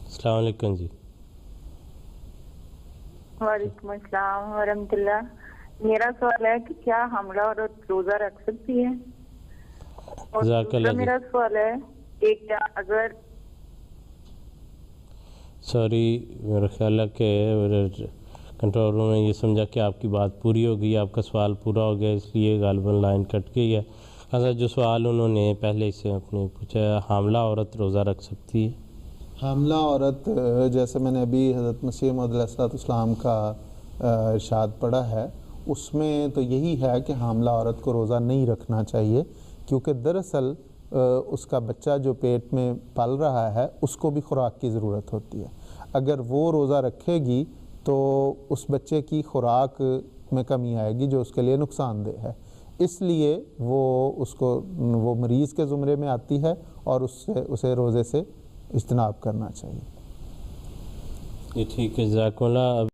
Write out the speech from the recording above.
السلام علیکم جی. وعلیکم السلام ورحمۃ اللہ. میرا سوال ہے کہ کیا حاملہ عورت روزہ رکھ سکتی ہے؟ اور دوسرا میرا سوال ہے کہ کیا اگر میرا خیال ہے کہ کنٹرول روم نے یہ سمجھا کہ آپ کی بات پوری ہو گئی، آپ کا سوال پورا ہو گیا، اس لیے غالباً لائن کٹ گئی ہے. اصل جو سوال انہوں نے پہلے سے اپنے پوچھا ہے، حاملہ عورت روزہ رکھ سکتی ہے؟ حاملہ عورت، جیسے میں نے ابھی حضرت مسیح موعود علیہ السلام کا ارشاد پڑھا ہے، اس میں تو یہی ہے کہ حاملہ عورت کو روزہ نہیں رکھنا چاہیے، کیونکہ دراصل اس کا بچہ جو پیٹ میں پل رہا ہے اس کو بھی خوراک کی ضرورت ہوتی ہے. اگر وہ روزہ رکھے گی تو اس بچے کی خوراک میں کمی آئے گی جو اس کے لیے نقصان دہ ہے، اس لیے وہ مریض کے زمرے میں آتی ہے اور اسے روزے سے اجتناب کرنا چاہیے. یہ ٹھیک ہے، جزاک اللہ.